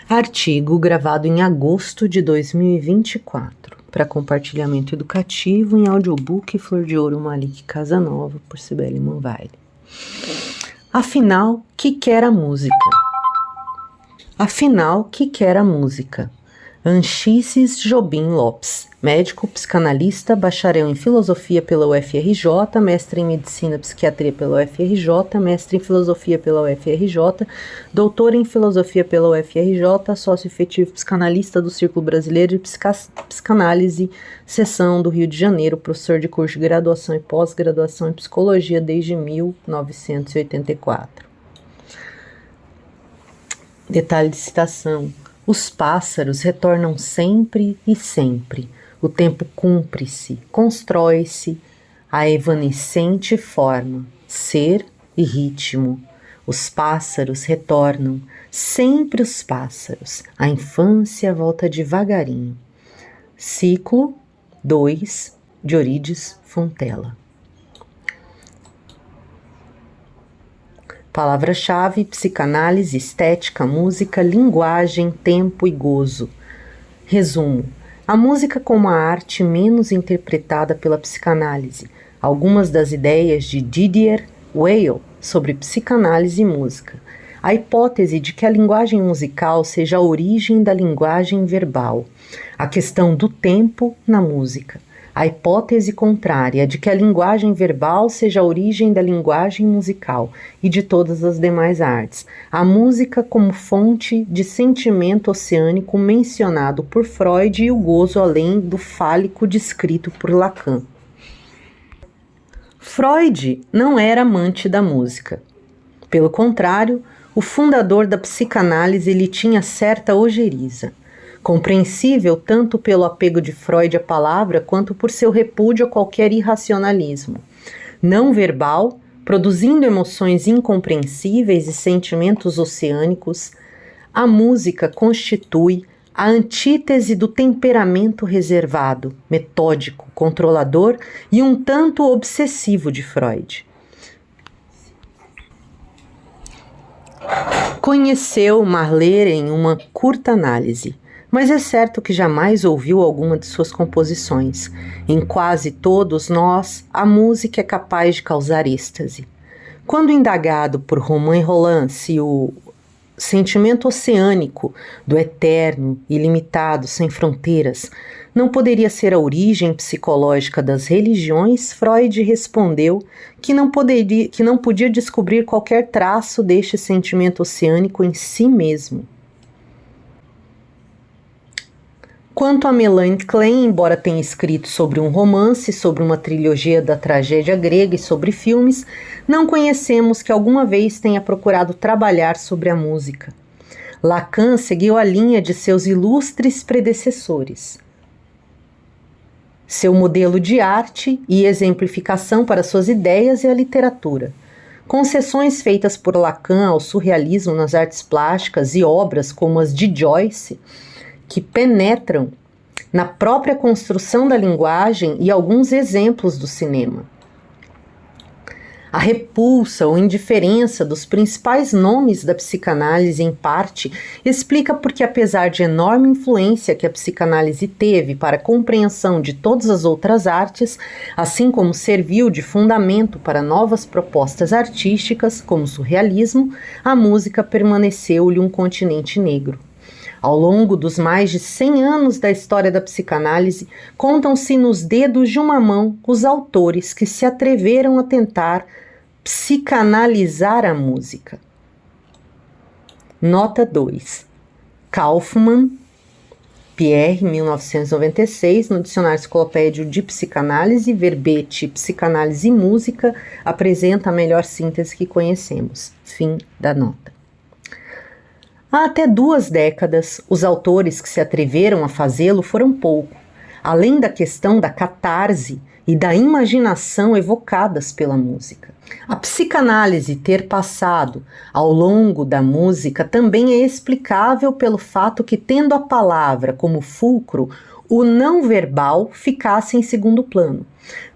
Artigo gravado em agosto de 2024, para compartilhamento educativo em audiobook Flor de Ouro Malik Casanova, por Cibele Manvaile. Afinal, que quer a música? Anchises Jobim Lopes, médico, psicanalista, bacharel em filosofia pela UFRJ, mestre em medicina e psiquiatria pela UFRJ, mestre em filosofia pela UFRJ, doutor em filosofia pela UFRJ, sócio efetivo psicanalista do Círculo Brasileiro de Psicanálise, seção do Rio de Janeiro, professor de curso de graduação e pós-graduação em psicologia desde 1984. Detalhe de citação. Os pássaros retornam sempre e sempre. O tempo cumpre-se, constrói-se a evanescente forma, ser e ritmo. Os pássaros retornam, sempre os pássaros. A infância volta devagarinho. Ciclo 2, de Eurídice Fontella. Palavra-chave: psicanálise, estética, música, linguagem, tempo e gozo. Resumo: a música como a arte menos interpretada pela psicanálise. Algumas das ideias de Didier Weil sobre psicanálise e música. A hipótese de que a linguagem musical seja a origem da linguagem verbal. A questão do tempo na música. A hipótese contrária de que a linguagem verbal seja a origem da linguagem musical e de todas as demais artes. A música como fonte de sentimento oceânico mencionado por Freud e o gozo além do fálico descrito por Lacan. Freud não era amante da música. Pelo contrário, o fundador da psicanálise lhe tinha certa ojeriza. Compreensível tanto pelo apego de Freud à palavra quanto por seu repúdio a qualquer irracionalismo. Não verbal, produzindo emoções incompreensíveis e sentimentos oceânicos, a música constitui a antítese do temperamento reservado, metódico, controlador e um tanto obsessivo de Freud. Conheceu Mahler em uma curta análise, mas é certo que jamais ouviu alguma de suas composições. Em quase todos nós, a música é capaz de causar êxtase. Quando indagado por Romain Rolland se o sentimento oceânico do eterno, ilimitado, sem fronteiras, não poderia ser a origem psicológica das religiões, Freud respondeu que não podia descobrir qualquer traço deste sentimento oceânico em si mesmo. Quanto a Melanie Klein, embora tenha escrito sobre um romance, sobre uma trilogia da tragédia grega e sobre filmes, não conhecemos que alguma vez tenha procurado trabalhar sobre a música. Lacan seguiu a linha de seus ilustres predecessores. Seu modelo de arte e exemplificação para suas ideias é a literatura. Concessões feitas por Lacan ao surrealismo nas artes plásticas e obras como as de Joyce, que penetram na própria construção da linguagem e alguns exemplos do cinema. A repulsa ou indiferença dos principais nomes da psicanálise, em parte, explica porque, apesar de enorme influência que a psicanálise teve para a compreensão de todas as outras artes, assim como serviu de fundamento para novas propostas artísticas, como o surrealismo, a música permaneceu-lhe um continente negro. Ao longo dos mais de 100 anos da história da psicanálise, contam-se nos dedos de uma mão os autores que se atreveram a tentar psicanalizar a música. Nota 2. Kaufmann, Pierre, 1996, no Dicionário Enciclopédio de Psicanálise, verbete Psicanálise e Música, apresenta a melhor síntese que conhecemos. Fim da nota. Há até 2 décadas, os autores que se atreveram a fazê-lo foram pouco, além da questão da catarse e da imaginação evocadas pela música. A psicanálise ter passado ao longo da música também é explicável pelo fato que, tendo a palavra como fulcro, o não verbal ficasse em segundo plano,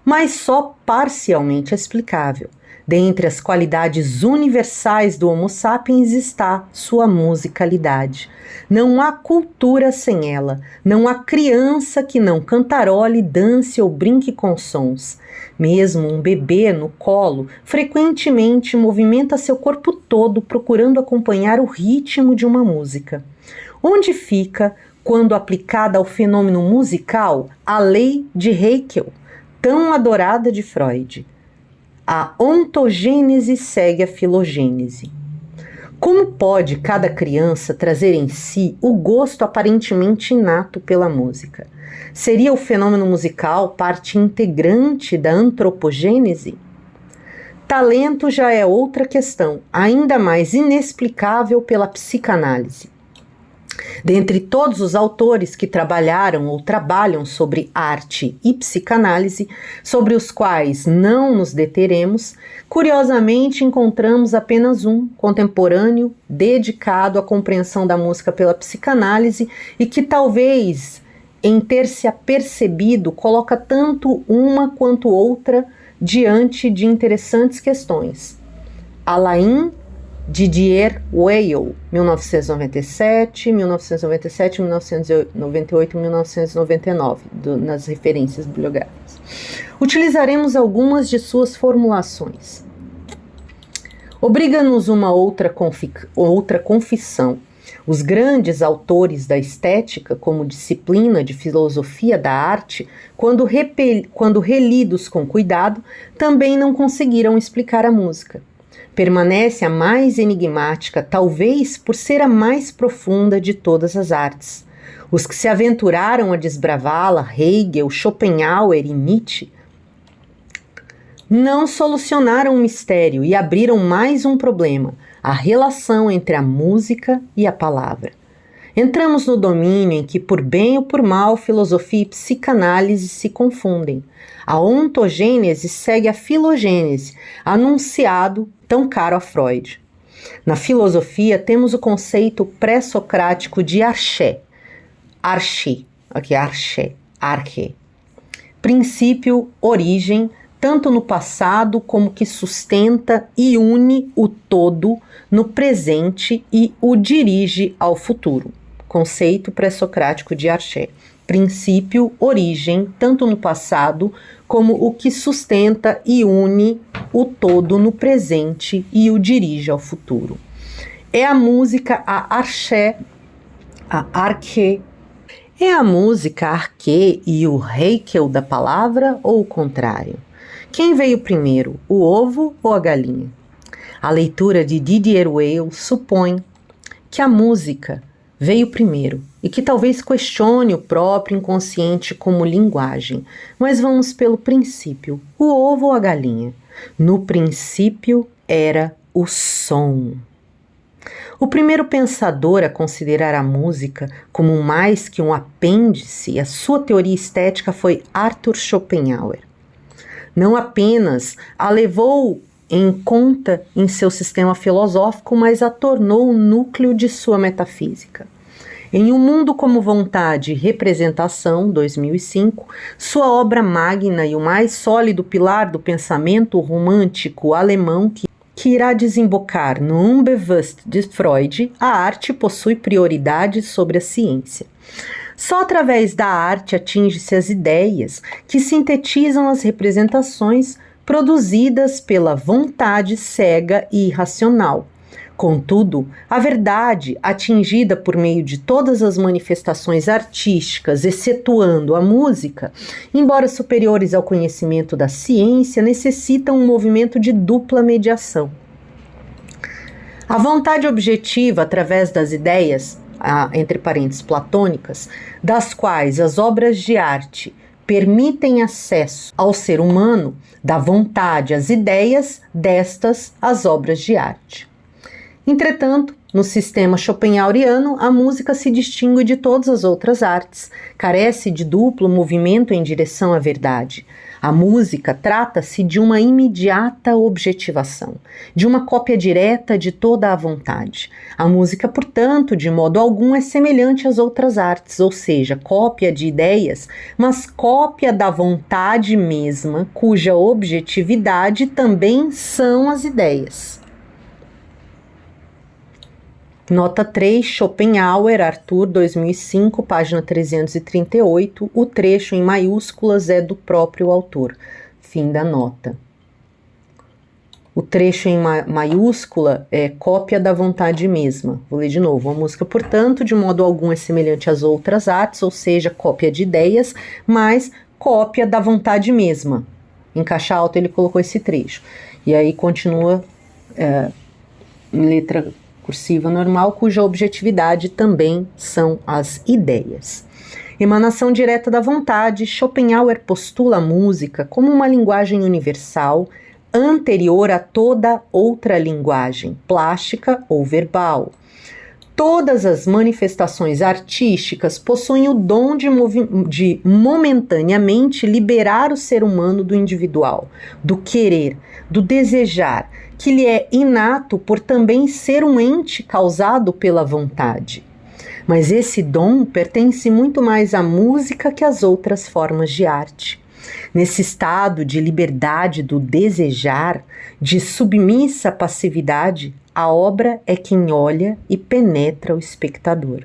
mas só parcialmente explicável. Dentre as qualidades universais do Homo sapiens está sua musicalidade. Não há cultura sem ela, não há criança que não cantarole, dance ou brinque com sons. Mesmo um bebê no colo frequentemente movimenta seu corpo todo procurando acompanhar o ritmo de uma música. Onde fica, quando aplicada ao fenômeno musical, a lei de Haeckel, tão adorada de Freud? A ontogênese segue a filogênese. Como pode cada criança trazer em si o gosto aparentemente inato pela música? Seria o fenômeno musical parte integrante da antropogênese? Talento já é outra questão, ainda mais inexplicável pela psicanálise. Dentre todos os autores que trabalharam ou trabalham sobre arte e psicanálise, sobre os quais não nos deteremos, curiosamente encontramos apenas um, contemporâneo, dedicado à compreensão da música pela psicanálise e que talvez, em ter se apercebido, coloca tanto uma quanto outra diante de interessantes questões. Alain Didier Weil, 1997, 1998 e 1999, nas referências bibliográficas. Utilizaremos algumas de suas formulações. Obriga-nos uma outra confissão. Os grandes autores da estética, como disciplina de filosofia da arte, quando relidos com cuidado, também não conseguiram explicar a música. Permanece a mais enigmática, talvez por ser a mais profunda de todas as artes. Os que se aventuraram a desbravá-la, Hegel, Schopenhauer e Nietzsche, não solucionaram o mistério e abriram mais um problema, a relação entre a música e a palavra. Entramos no domínio em que, por bem ou por mal, filosofia e psicanálise se confundem. A ontogênese segue a filogênese, anunciado tão caro a Freud. Na filosofia, temos o conceito pré-socrático de arché, princípio, origem, tanto no passado como que sustenta e une o todo no presente e o dirige ao futuro. Conceito pré-socrático de arché. Princípio, origem, tanto no passado como o que sustenta e une o todo no presente e o dirige ao futuro. É a música a arché, a arché. É a música arché e o Haeckel da palavra ou o contrário? Quem veio primeiro, o ovo ou a galinha? A leitura de Didier Weil supõe que a música veio primeiro e que talvez questione o próprio inconsciente como linguagem. Mas vamos pelo princípio, o ovo ou a galinha? No princípio era o som. O primeiro pensador a considerar a música como mais que um apêndice à sua teoria estética foi Arthur Schopenhauer. Não apenas a levou em conta em seu sistema filosófico, mas a tornou o núcleo de sua metafísica. Em Um Mundo como Vontade e Representação, 2005, sua obra magna e o mais sólido pilar do pensamento romântico alemão que irá desembocar no Unbewusst de Freud, a arte possui prioridade sobre a ciência. Só através da arte atinge-se as ideias que sintetizam as representações produzidas pela vontade cega e irracional. Contudo, a verdade, atingida por meio de todas as manifestações artísticas, excetuando a música, embora superiores ao conhecimento da ciência, necessitam um movimento de dupla mediação. A vontade objetiva, através das ideias, entre parênteses, platônicas, das quais as obras de arte permitem acesso ao ser humano, dá vontade às ideias, destas às obras de arte. Entretanto, no sistema schopenhaueriano, a música se distingue de todas as outras artes, carece de duplo movimento em direção à verdade. A música trata-se de uma imediata objetivação, de uma cópia direta de toda a vontade. A música, portanto, de modo algum é semelhante às outras artes, ou seja, cópia de ideias, mas cópia da vontade mesma, cuja objetividade também são as ideias. Nota 3, Schopenhauer, Arthur, 2005, página 338. O trecho em maiúsculas é do próprio autor. Fim da nota. O trecho em maiúscula é cópia da vontade mesma. Vou ler de novo. A música, portanto, de modo algum é semelhante às outras artes, ou seja, cópia de ideias, mas cópia da vontade mesma. Em caixa alta ele colocou esse trecho. E aí continua em letra cursiva normal, cuja objetividade também são as ideias. Emanação direta da vontade, Schopenhauer postula a música como uma linguagem universal, anterior a toda outra linguagem, plástica ou verbal. Todas as manifestações artísticas possuem o dom de momentaneamente liberar o ser humano do individual, do querer, do desejar, que lhe é inato por também ser um ente causado pela vontade. Mas esse dom pertence muito mais à música que às outras formas de arte. Nesse estado de liberdade do desejar, de submissa passividade, a obra é quem olha e penetra o espectador.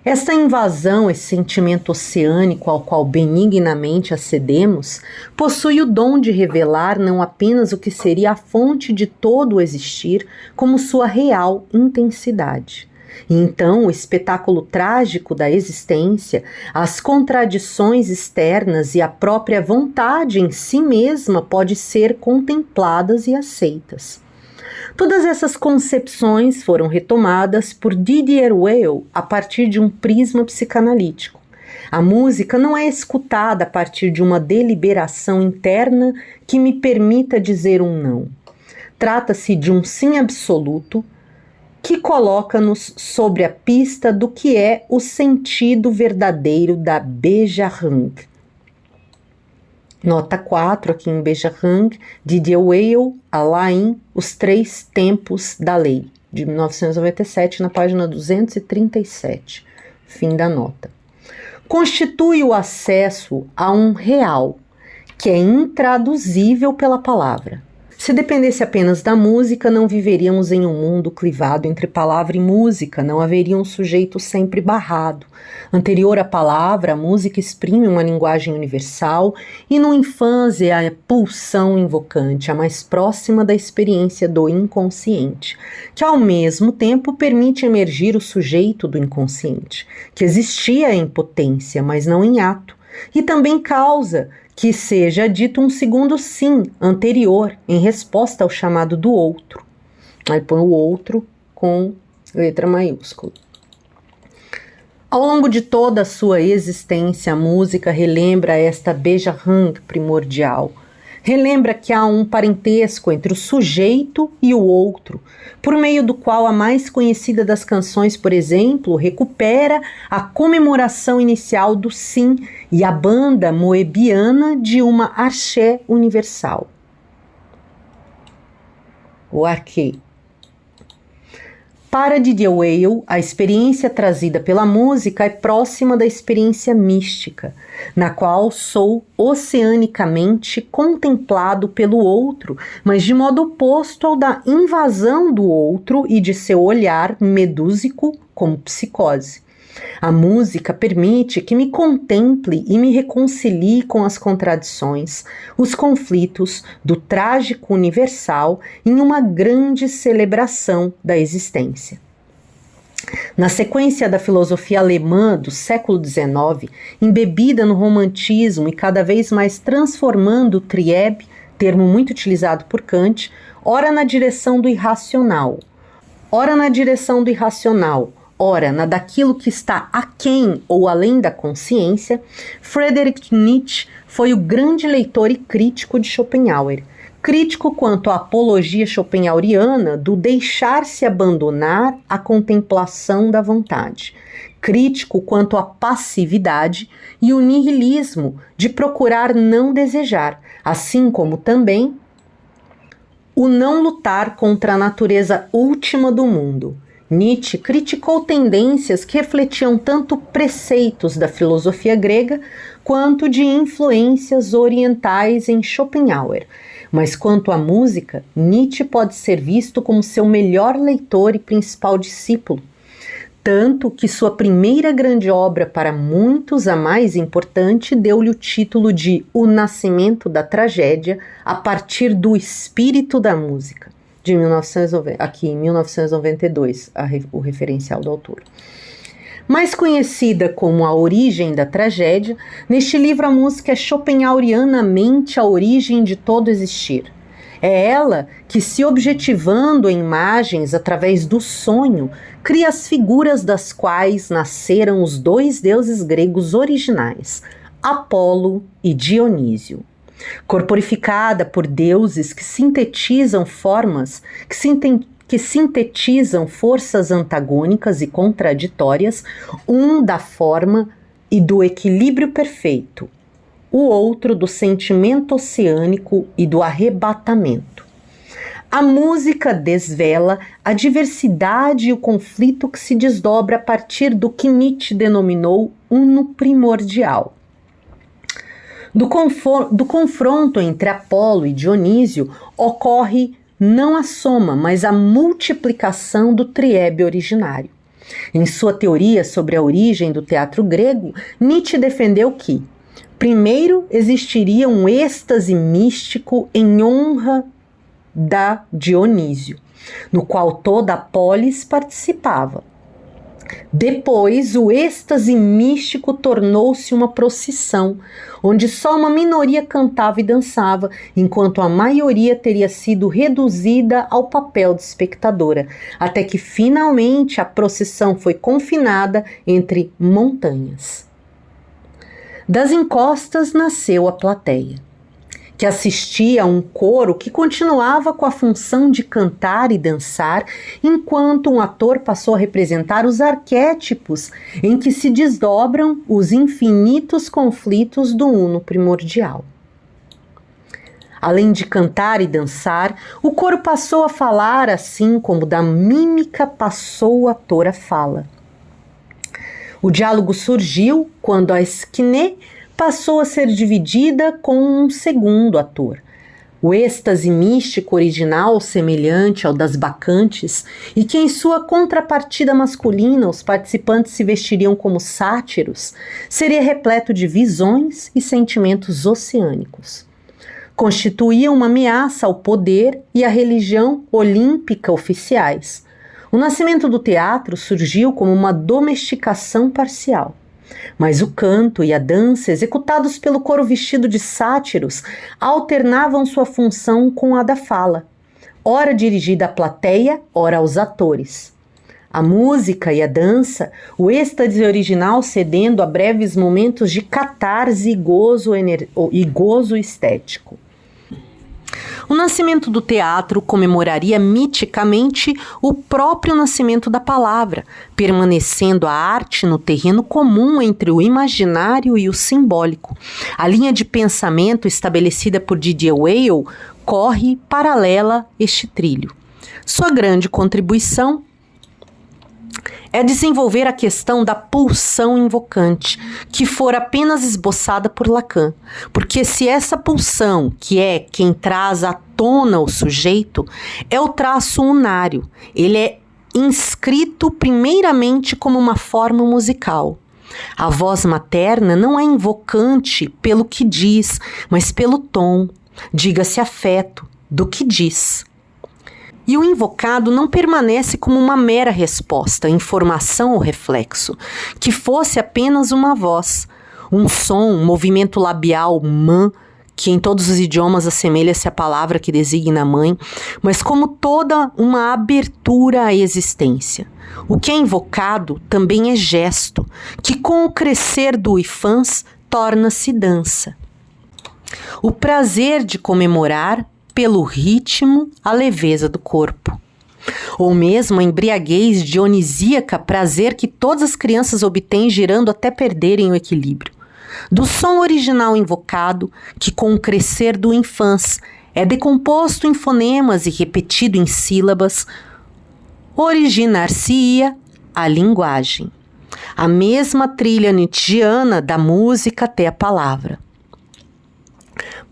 Esta invasão, esse sentimento oceânico ao qual benignamente acedemos, possui o dom de revelar não apenas o que seria a fonte de todo o existir, como sua real intensidade. E então o espetáculo trágico da existência, as contradições externas e a própria vontade em si mesma pode ser contempladas e aceitas. Todas essas concepções foram retomadas por Didier Weil a partir de um prisma psicanalítico. A música não é escutada a partir de uma deliberação interna que me permita dizer um não. Trata-se de um sim absoluto que coloca-nos sobre a pista do que é o sentido verdadeiro da Bejarang. Nota 4, aqui em Bejarang, Didier Weil, Alain, Os Três Tempos da Lei, de 1997, na página 237. Fim da nota. Constitui o acesso a um real, que é intraduzível pela palavra. Se dependesse apenas da música, não viveríamos em um mundo clivado entre palavra e música, não haveria um sujeito sempre barrado. Anterior à palavra, a música exprime uma linguagem universal e no infância a pulsão invocante, a mais próxima da experiência do inconsciente, que ao mesmo tempo permite emergir o sujeito do inconsciente, que existia em potência, mas não em ato, e também causa que seja dito um segundo sim anterior, em resposta ao chamado do outro. Aí põe o outro com letra maiúscula. Ao longo de toda a sua existência, a música relembra esta Bejarang primordial. Relembra que há um parentesco entre o sujeito e o outro, por meio do qual a mais conhecida das canções, por exemplo, recupera a comemoração inicial do sim e a banda moebiana de uma axé universal. O arquê. Para Didier Weil, a experiência trazida pela música é próxima da experiência mística, na qual sou oceanicamente contemplado pelo outro, mas de modo oposto ao da invasão do outro e de seu olhar medúsico como psicose. A música permite que me contemple e me reconcilie com as contradições, os conflitos do trágico universal em uma grande celebração da existência. Na sequência da filosofia alemã do século XIX, embebida no romantismo e cada vez mais transformando o trieb, termo muito utilizado por Kant, ora na direção do irracional, ora na daquilo que está aquém ou além da consciência, Friedrich Nietzsche foi o grande leitor e crítico de Schopenhauer. crítico quanto à apologia schopenhaueriana do deixar-se abandonar à contemplação da vontade, crítico quanto à passividade e o nihilismo de procurar não desejar, assim como também o não lutar contra a natureza última do mundo. Nietzsche criticou tendências que refletiam tanto preceitos da filosofia grega quanto de influências orientais em Schopenhauer. Mas quanto à música, Nietzsche pode ser visto como seu melhor leitor e principal discípulo. Tanto que sua primeira grande obra, para muitos a mais importante, deu-lhe o título de O Nascimento da Tragédia, a partir do espírito da música, de 1992, o referencial do autor. Mais conhecida como A Origem da Tragédia, neste livro a música é schopenhauerianamente a origem de todo existir. É ela que, se objetivando em imagens através do sonho, cria as figuras das quais nasceram os dois deuses gregos originais, Apolo e Dionísio. Corporificada por deuses que sintetizam forças antagônicas e contraditórias, um da forma e do equilíbrio perfeito, o outro do sentimento oceânico e do arrebatamento. A música desvela a diversidade e o conflito que se desdobra a partir do que Nietzsche denominou uno primordial. Do confronto entre Apolo e Dionísio ocorre não a soma, mas a multiplicação do triebe originário. Em sua teoria sobre a origem do teatro grego, Nietzsche defendeu que, primeiro, existiria um êxtase místico em honra da Dionísio, no qual toda a polis participava. Depois, o êxtase místico tornou-se uma procissão, onde só uma minoria cantava e dançava, enquanto a maioria teria sido reduzida ao papel de espectadora, até que finalmente a procissão foi confinada entre montanhas. Das encostas nasceu a plateia, que assistia a um coro que continuava com a função de cantar e dançar, enquanto um ator passou a representar os arquétipos em que se desdobram os infinitos conflitos do uno primordial. Além de cantar e dançar, o coro passou a falar, assim como da mímica passou o ator a fala. O diálogo surgiu quando a esquine passou a ser dividida com um segundo ator. O êxtase místico original, semelhante ao das bacantes, e que em sua contrapartida masculina os participantes se vestiriam como sátiros, seria repleto de visões e sentimentos oceânicos. Constituía uma ameaça ao poder e à religião olímpica oficiais. O nascimento do teatro surgiu como uma domesticação parcial. Mas o canto e a dança, executados pelo coro vestido de sátiros, alternavam sua função com a da fala, ora dirigida à plateia, ora aos atores. A música e a dança, o êxtase original cedendo a breves momentos de catarse e gozo estético. O nascimento do teatro comemoraria miticamente o próprio nascimento da palavra, permanecendo a arte no terreno comum entre o imaginário e o simbólico. A linha de pensamento estabelecida por Didier Weil corre paralela este trilho. Sua grande contribuição é desenvolver a questão da pulsão invocante, que for apenas esboçada por Lacan, porque se essa pulsão, que é quem traz à tona o sujeito, é o traço unário, ele é inscrito primeiramente como uma forma musical. A voz materna não é invocante pelo que diz, mas pelo tom, diga-se afeto, do que diz. E o invocado não permanece como uma mera resposta, informação ou reflexo, que fosse apenas uma voz, um som, um movimento labial, man, que em todos os idiomas assemelha-se à palavra que designa mãe, mas como toda uma abertura à existência. O que é invocado também é gesto, que com o crescer do ifans torna-se dança. O prazer de comemorar pelo ritmo, a leveza do corpo. Ou mesmo a embriaguez dionisíaca, prazer que todas as crianças obtêm girando até perderem o equilíbrio. Do som original invocado, que com o crescer do infância é decomposto em fonemas e repetido em sílabas, originar-se-ia a linguagem. A mesma trilha nietzschiana da música até a palavra.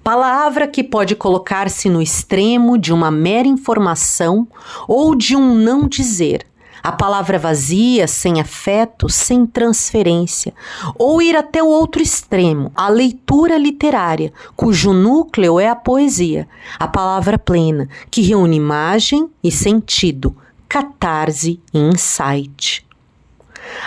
Palavra que pode colocar-se no extremo de uma mera informação ou de um não dizer. A palavra vazia, sem afeto, sem transferência. Ou ir até o outro extremo, a leitura literária, cujo núcleo é a poesia. A palavra plena, que reúne imagem e sentido, catarse e insight.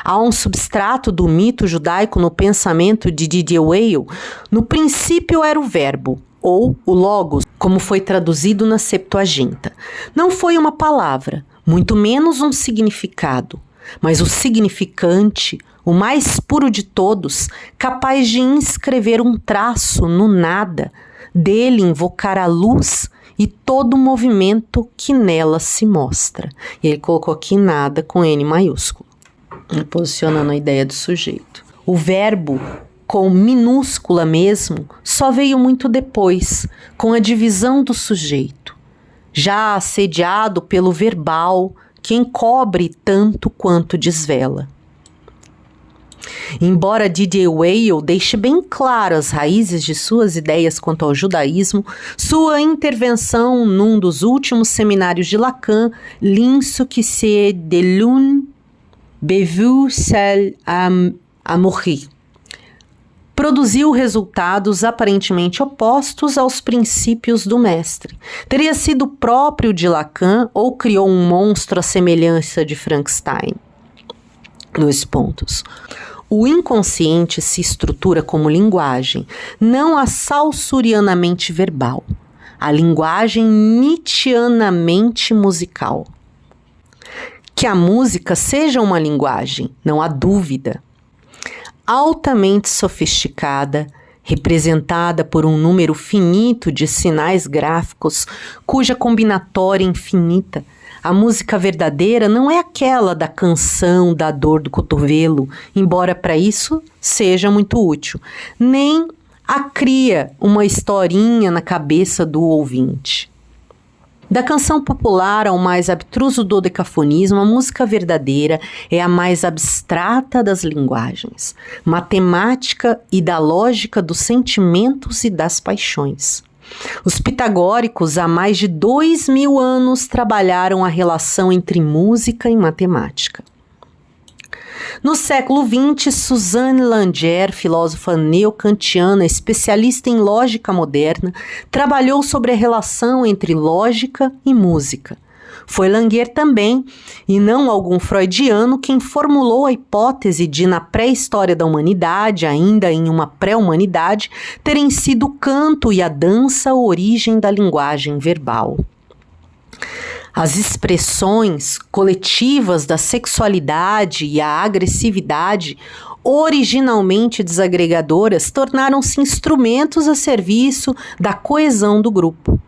Há um substrato do mito judaico no pensamento de Didier Weil. No princípio era o verbo, ou o logos, como foi traduzido na Septuaginta. Não foi uma palavra, muito menos um significado, mas o significante, o mais puro de todos, capaz de inscrever um traço no nada, dele invocar a luz e todo o movimento que nela se mostra. E ele colocou aqui nada com N maiúsculo, posicionando a ideia do sujeito. O verbo, com minúscula mesmo, só veio muito depois, com a divisão do sujeito, já assediado pelo verbal, que encobre tanto quanto desvela. Embora Didier Weil deixe bem claro as raízes de suas ideias quanto ao judaísmo, sua intervenção num dos últimos seminários de Lacan, l'insuccès de l'une Bevu celle à mourir, produziu resultados aparentemente opostos aos princípios do mestre. Teria sido próprio de Lacan ou criou um monstro à semelhança de Frankenstein? 2 pontos. O inconsciente se estrutura como linguagem, não a saussurianamente verbal, a linguagem nietzschianamente musical. Que a música seja uma linguagem, não há dúvida. Altamente sofisticada, representada por um número finito de sinais gráficos, cuja combinatória é infinita, a música verdadeira não é aquela da canção da dor do cotovelo, embora para isso seja muito útil, nem a cria uma historinha na cabeça do ouvinte. Da canção popular ao mais abstruso dodecafonismo, a música verdadeira é a mais abstrata das linguagens, matemática e da lógica dos sentimentos e das paixões. Os pitagóricos há mais de 2000 anos trabalharam a relação entre música e matemática. No século XX, Suzanne Langer, filósofa neocantiana, especialista em lógica moderna, trabalhou sobre a relação entre lógica e música. Foi Langer também, e não algum freudiano, quem formulou a hipótese de, na pré-história da humanidade, ainda em uma pré-humanidade, terem sido o canto e a dança a origem da linguagem verbal. As expressões coletivas da sexualidade e a agressividade, originalmente desagregadoras, tornaram-se instrumentos a serviço da coesão do grupo.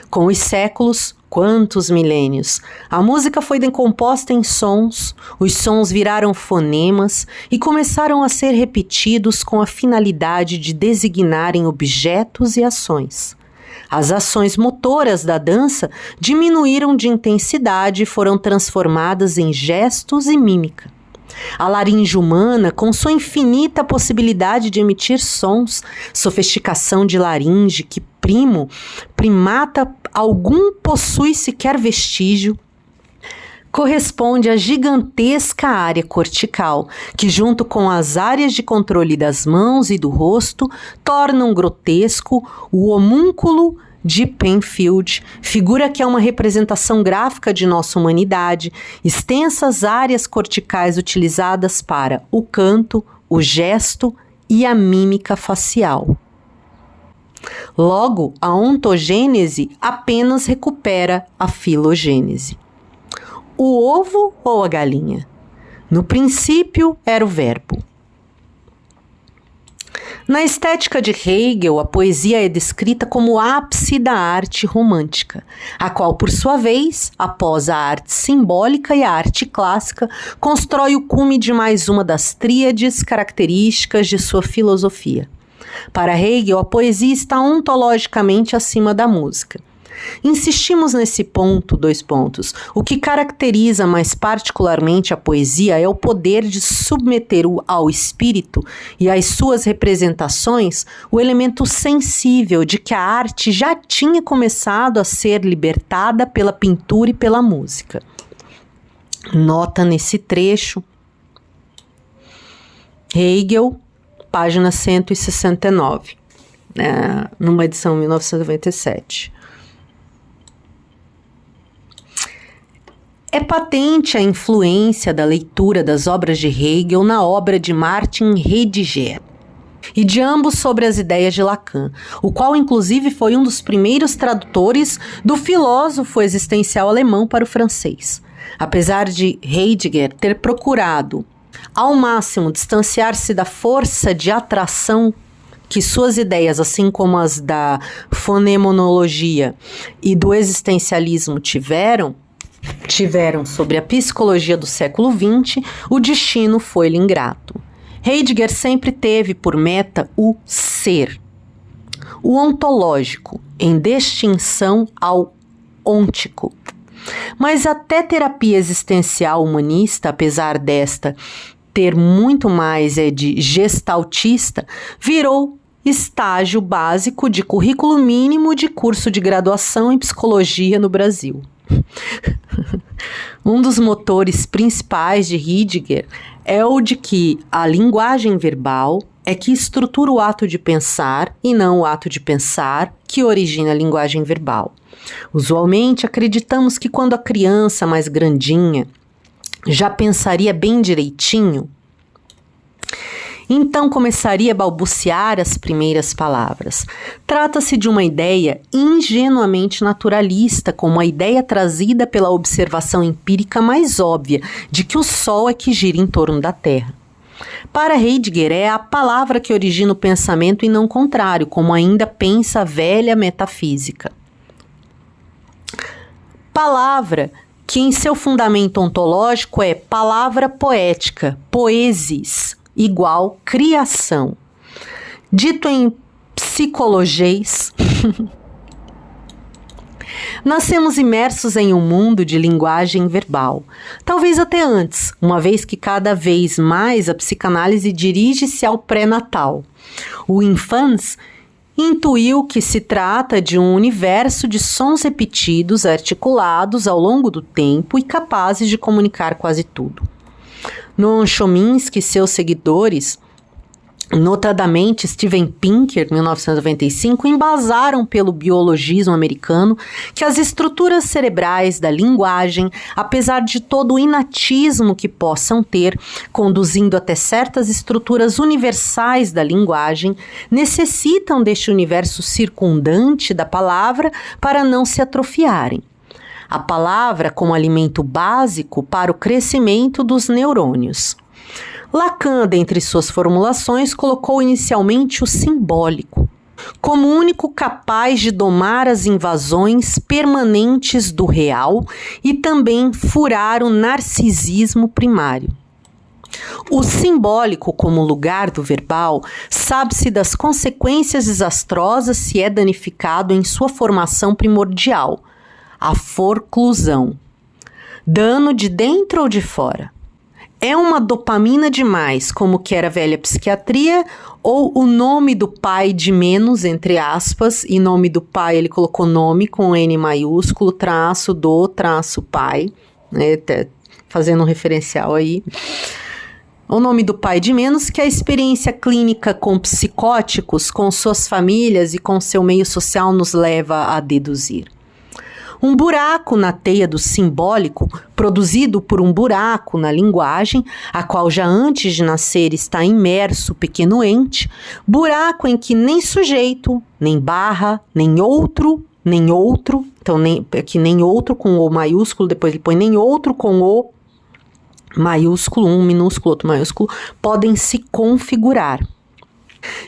Com os séculos, quantos milênios, a música foi decomposta em sons, os sons viraram fonemas e começaram a ser repetidos com a finalidade de designarem objetos e ações. As ações motoras da dança diminuíram de intensidade e foram transformadas em gestos e mímica. A laringe humana, com sua infinita possibilidade de emitir sons, sofisticação de laringe que primata algum possui sequer vestígio, corresponde à gigantesca área cortical, que junto com as áreas de controle das mãos e do rosto, tornam grotesco o homúnculo de Penfield, figura que é uma representação gráfica de nossa humanidade, extensas áreas corticais utilizadas para o canto, o gesto e a mímica facial. Logo, a ontogênese apenas recupera a filogênese. O ovo ou a galinha? No princípio era o verbo. Na estética de Hegel, a poesia é descrita como o ápice da arte romântica, a qual, por sua vez, após a arte simbólica e a arte clássica, constrói o cume de mais uma das tríades características de sua filosofia. Para Hegel, a poesia está ontologicamente acima da música. Insistimos nesse ponto, O que caracteriza mais particularmente a poesia é o poder de submeter ao espírito e às suas representações o elemento sensível de que a arte já tinha começado a ser libertada pela pintura e pela música. Nota nesse trecho. Hegel, página 169, numa edição 1997. É patente a influência da leitura das obras de Hegel na obra de Martin Heidegger e de ambos sobre as ideias de Lacan, o qual inclusive foi um dos primeiros tradutores do filósofo existencial alemão para o francês. Apesar de Heidegger ter procurado ao máximo distanciar-se da força de atração que suas ideias, assim como as da fenomenologia e do existencialismo tiveram sobre a psicologia do século XX, o destino foi-lhe ingrato. Heidegger sempre teve por meta o ser, o ontológico, em distinção ao ôntico. Mas até terapia existencial humanista, apesar desta ter muito mais de gestaltista, virou estágio básico de currículo mínimo de curso de graduação em psicologia no Brasil. Um dos motores principais de Heidegger é o de que a linguagem verbal é que estrutura o ato de pensar e não o ato de pensar que origina a linguagem verbal. Usualmente acreditamos que quando a criança mais grandinha já pensaria bem direitinho, então começaria a balbuciar as primeiras palavras. Trata-se de uma ideia ingenuamente naturalista, como a ideia trazida pela observação empírica mais óbvia de que o Sol é que gira em torno da Terra. Para Heidegger, é a palavra que origina o pensamento e não o contrário, como ainda pensa a velha metafísica. Palavra que em seu fundamento ontológico é palavra poética, poesis, igual criação. Dito em psicologês, nascemos imersos em um mundo de linguagem verbal. Talvez até antes, uma vez que cada vez mais a psicanálise dirige-se ao pré-natal. O Infans intuiu que se trata de um universo de sons repetidos, articulados ao longo do tempo e capazes de comunicar quase tudo. Noam Chomsky e seus seguidores, notadamente Steven Pinker, 1995, embasaram pelo biologismo americano que as estruturas cerebrais da linguagem, apesar de todo o inatismo que possam ter, conduzindo até certas estruturas universais da linguagem, necessitam deste universo circundante da palavra para não se atrofiarem. A palavra como alimento básico para o crescimento dos neurônios. Lacan, dentre suas formulações, colocou inicialmente o simbólico, como único capaz de domar as invasões permanentes do real e também furar o narcisismo primário. O simbólico, como lugar do verbal, sabe-se das consequências desastrosas se é danificado em sua formação primordial, a forclusão. Dano de dentro ou de fora? É uma dopamina demais, como quer a velha psiquiatria, ou o nome do pai de menos, entre aspas, e nome do pai ele colocou nome com N maiúsculo, traço do, traço pai, né, fazendo um referencial aí. O nome do pai de menos, que a experiência clínica com psicóticos, com suas famílias e com seu meio social nos leva a deduzir. Um buraco na teia do simbólico, produzido por um buraco na linguagem, a qual já antes de nascer está imerso o pequeno ente, buraco em que nem sujeito, nem barra, nem outro, então aqui nem outro com o maiúsculo, depois ele põe nem outro com o maiúsculo, um minúsculo, outro maiúsculo, podem se configurar.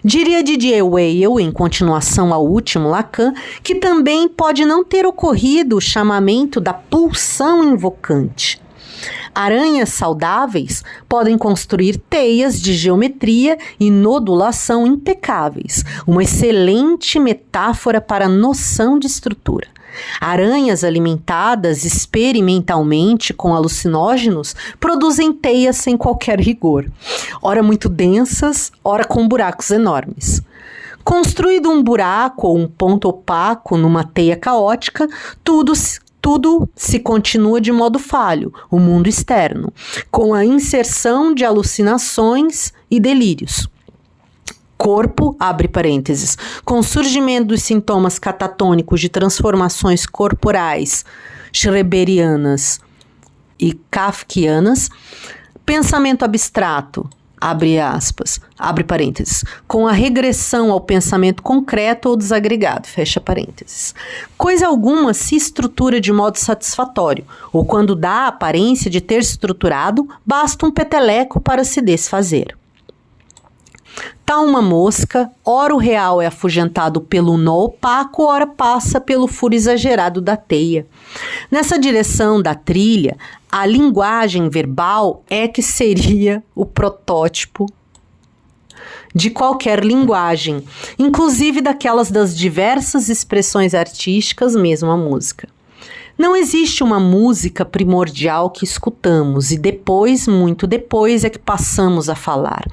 Diria Didier Weil, em continuação ao último Lacan, que também pode não ter ocorrido o chamamento da pulsão invocante. Aranhas saudáveis podem construir teias de geometria e nodulação impecáveis, uma excelente metáfora para a noção de estrutura. Aranhas alimentadas experimentalmente com alucinógenos produzem teias sem qualquer rigor, ora muito densas, ora com buracos enormes. Construído um buraco ou um ponto opaco numa teia caótica, tudo se continua de modo falho, o mundo externo, com a inserção de alucinações e delírios. Corpo, abre parênteses, com surgimento dos sintomas catatônicos de transformações corporais schreberianas e kafkianas, pensamento abstrato, abre aspas, abre parênteses, com a regressão ao pensamento concreto ou desagregado, fecha parênteses. Coisa alguma se estrutura de modo satisfatório, ou quando dá a aparência de ter se estruturado, basta um peteleco para se desfazer. Tal uma mosca, ora o real é afugentado pelo nó opaco, ora passa pelo furo exagerado da teia. Nessa direção da trilha, a linguagem verbal é que seria o protótipo de qualquer linguagem, inclusive daquelas das diversas expressões artísticas, mesmo a música. Não existe uma música primordial que escutamos e depois, muito depois, é que passamos a falar.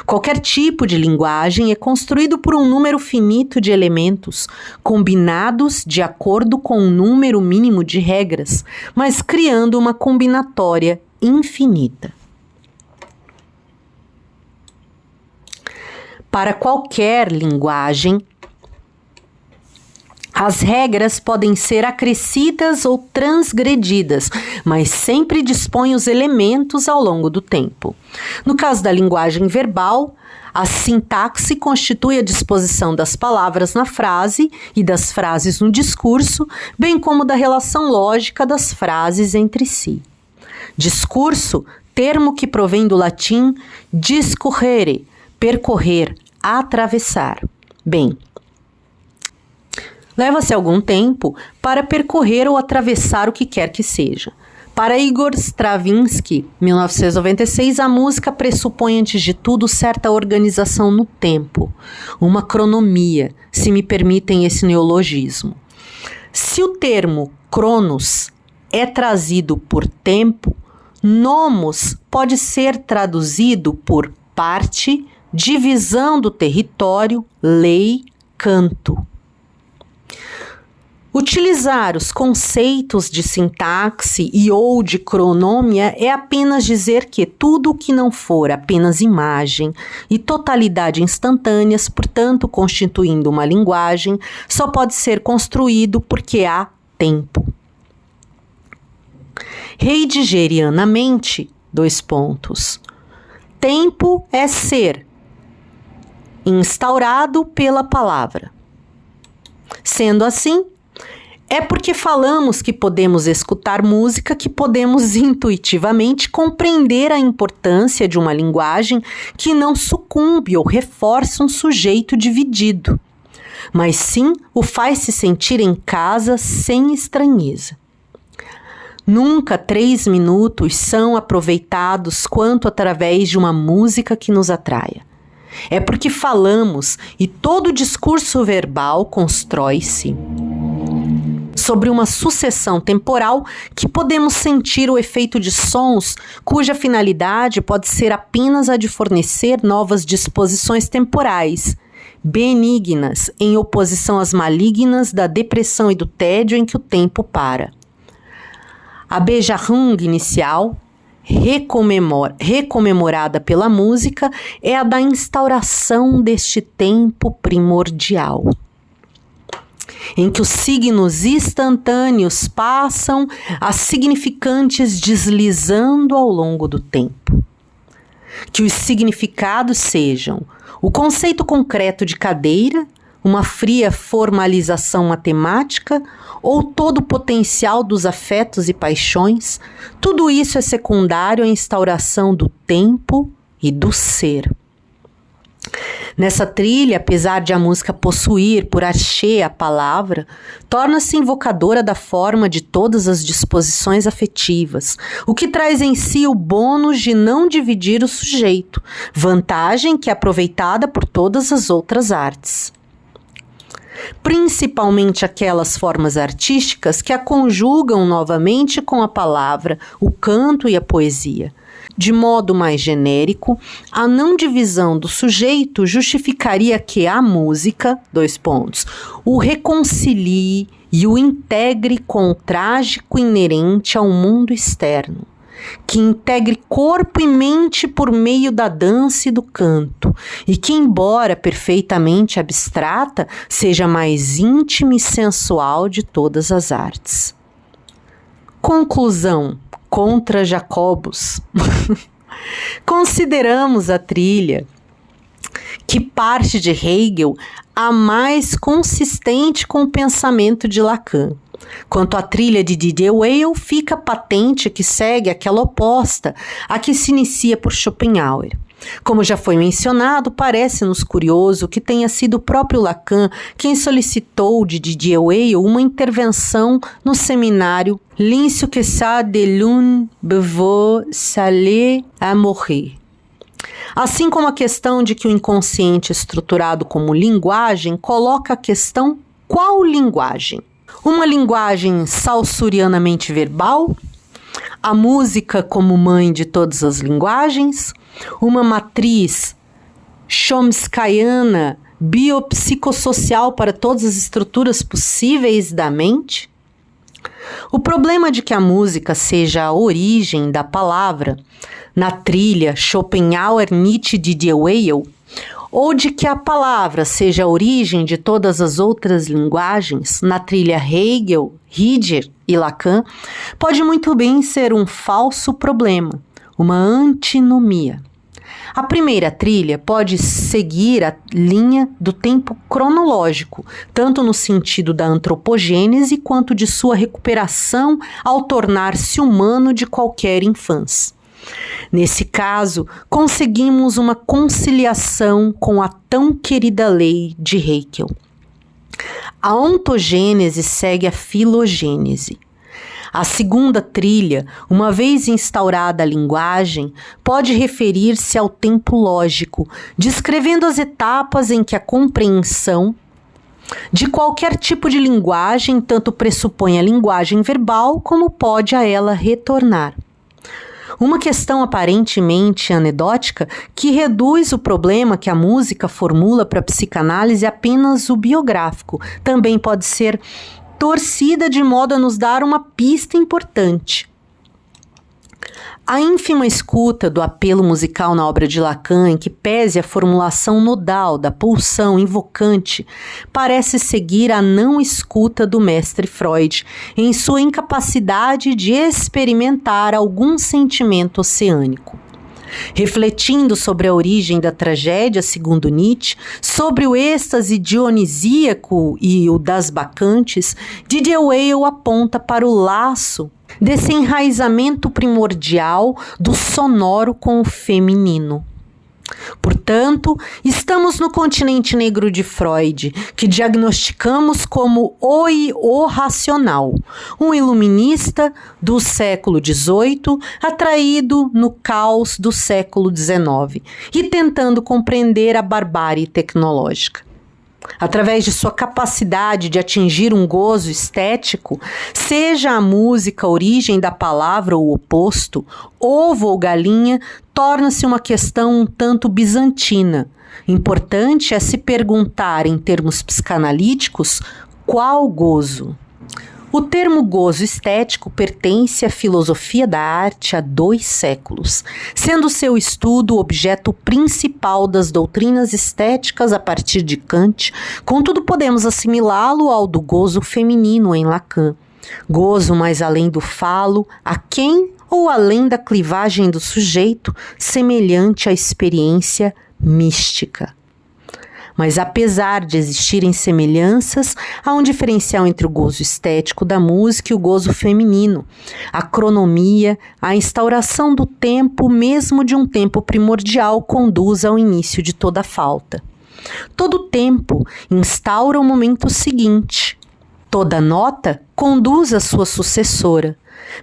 Qualquer tipo de linguagem é construído por um número finito de elementos, combinados de acordo com um número mínimo de regras, mas criando uma combinatória infinita. Para qualquer linguagem, as regras podem ser acrescidas ou transgredidas, mas sempre dispõem os elementos ao longo do tempo. No caso da linguagem verbal, a sintaxe constitui a disposição das palavras na frase e das frases no discurso, bem como da relação lógica das frases entre si. Discurso, termo que provém do latim discorrere, percorrer, atravessar. Bem, leva-se algum tempo para percorrer ou atravessar o que quer que seja. Para Igor Stravinsky, 1996, a música pressupõe, antes de tudo, certa organização no tempo, uma cronomia, se me permitem esse neologismo. Se o termo cronos é trazido por tempo, nomos pode ser traduzido por parte, divisão do território, lei, canto. Utilizar os conceitos de sintaxe e ou de cronômia é apenas dizer que tudo o que não for apenas imagem e totalidade instantâneas, portanto constituindo uma linguagem, só pode ser construído porque há tempo. Heideggerianamente, : tempo é ser instaurado pela palavra. Sendo assim, é porque falamos que podemos escutar música que podemos intuitivamente compreender a importância de uma linguagem que não sucumbe ou reforça um sujeito dividido, mas sim o faz se sentir em casa sem estranheza. Nunca 3 minutos são aproveitados quanto através de uma música que nos atraia. É porque falamos e todo discurso verbal constrói-se sobre uma sucessão temporal que podemos sentir o efeito de sons cuja finalidade pode ser apenas a de fornecer novas disposições temporais, benignas, em oposição às malignas da depressão e do tédio em que o tempo para. A Bejarung inicial, recomemorada pela música, é a da instauração deste tempo primordial, em que os signos instantâneos passam a significantes deslizando ao longo do tempo. Que os significados sejam o conceito concreto de cadeira, uma fria formalização matemática ou todo o potencial dos afetos e paixões, tudo isso é secundário à instauração do tempo e do ser. Nessa trilha, apesar de a música possuir por archê a palavra, torna-se invocadora da forma de todas as disposições afetivas, o que traz em si o bônus de não dividir o sujeito, vantagem que é aproveitada por todas as outras artes. Principalmente aquelas formas artísticas que a conjugam novamente com a palavra, o canto e a poesia. De modo mais genérico, a não divisão do sujeito justificaria que a música, o reconcilie e o integre com o trágico inerente ao mundo externo, que integre corpo e mente por meio da dança e do canto, e que, embora perfeitamente abstrata, seja mais íntima e sensual de todas as artes. Conclusão. Contra Jacobus. Consideramos a trilha, que parte de Hegel, a mais consistente com o pensamento de Lacan. Quanto à trilha de Didier Weil, fica patente que segue aquela oposta a que se inicia por Schopenhauer. Como já foi mencionado, parece-nos curioso que tenha sido o próprio Lacan quem solicitou de Didier Weil uma intervenção no seminário L'Ince que ça de l'une beveau salé à mourir. Assim como a questão de que o inconsciente estruturado como linguagem coloca a questão qual linguagem? Uma linguagem saussurianamente verbal? A música como mãe de todas as linguagens? Uma matriz chomskyiana biopsicossocial para todas as estruturas possíveis da mente? O problema de que a música seja a origem da palavra, na trilha Schopenhauer, Nietzsche, Didier Weil, ou de que a palavra seja a origem de todas as outras linguagens, na trilha Hegel, Heidegger e Lacan, pode muito bem ser um falso problema, uma antinomia. A primeira trilha pode seguir a linha do tempo cronológico, tanto no sentido da antropogênese quanto de sua recuperação ao tornar-se humano de qualquer infância. Nesse caso, conseguimos uma conciliação com a tão querida lei de Hegel. A ontogênese segue a filogênese. A segunda trilha, uma vez instaurada a linguagem, pode referir-se ao tempo lógico, descrevendo as etapas em que a compreensão de qualquer tipo de linguagem tanto pressupõe a linguagem verbal como pode a ela retornar. Uma questão aparentemente anedótica que reduz o problema que a música formula para a psicanálise a apenas o biográfico, também pode ser torcida de modo a nos dar uma pista importante. A ínfima escuta do apelo musical na obra de Lacan, em que pese a formulação nodal da pulsão invocante, parece seguir a não escuta do mestre Freud, em sua incapacidade de experimentar algum sentimento oceânico. Refletindo sobre a origem da tragédia, segundo Nietzsche, sobre o êxtase dionisíaco e o das bacantes, Didier Weil aponta para o laço desse enraizamento primordial do sonoro com o feminino. Portanto, estamos no continente negro de Freud, que diagnosticamos como o racional, um iluminista do século XVIII, atraído no caos do século XIX e tentando compreender a barbárie tecnológica. Através de sua capacidade de atingir um gozo estético, seja a música a origem da palavra ou o oposto, ovo ou galinha, torna-se uma questão um tanto bizantina. Importante é se perguntar, em termos psicanalíticos, qual gozo? O termo gozo estético pertence à filosofia da arte há 2 séculos, sendo seu estudo o objeto principal das doutrinas estéticas a partir de Kant, contudo podemos assimilá-lo ao do gozo feminino em Lacan. Gozo mais além do falo, aquém ou além da clivagem do sujeito, semelhante à experiência mística. Mas apesar de existirem semelhanças, há um diferencial entre o gozo estético da música e o gozo feminino. A cronomia, a instauração do tempo, mesmo de um tempo primordial, conduz ao início de toda falta. Todo tempo instaura o momento seguinte. Toda nota conduz a sua sucessora.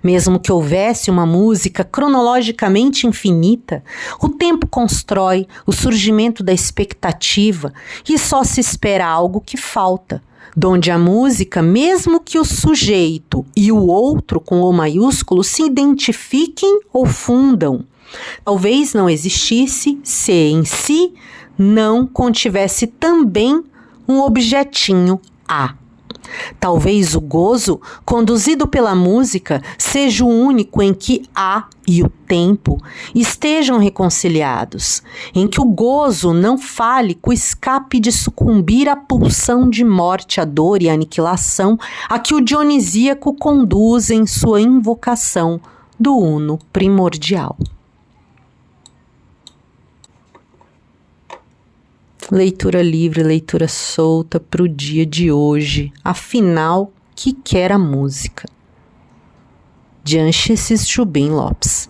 Mesmo que houvesse uma música cronologicamente infinita, o tempo constrói o surgimento da expectativa e só se espera algo que falta, donde a música, mesmo que o sujeito e o outro com O maiúsculo se identifiquem ou fundam, talvez não existisse se em si não contivesse também um objetinho A. Talvez o gozo, conduzido pela música, seja o único em que A e o tempo estejam reconciliados, em que o gozo não fale com o escape de sucumbir à pulsão de morte, à dor e à aniquilação a que o dionisíaco conduz em sua invocação do uno primordial. Leitura livre, leitura solta para o dia de hoje. Afinal, que quer a música? De Anchises Jubim Lopes.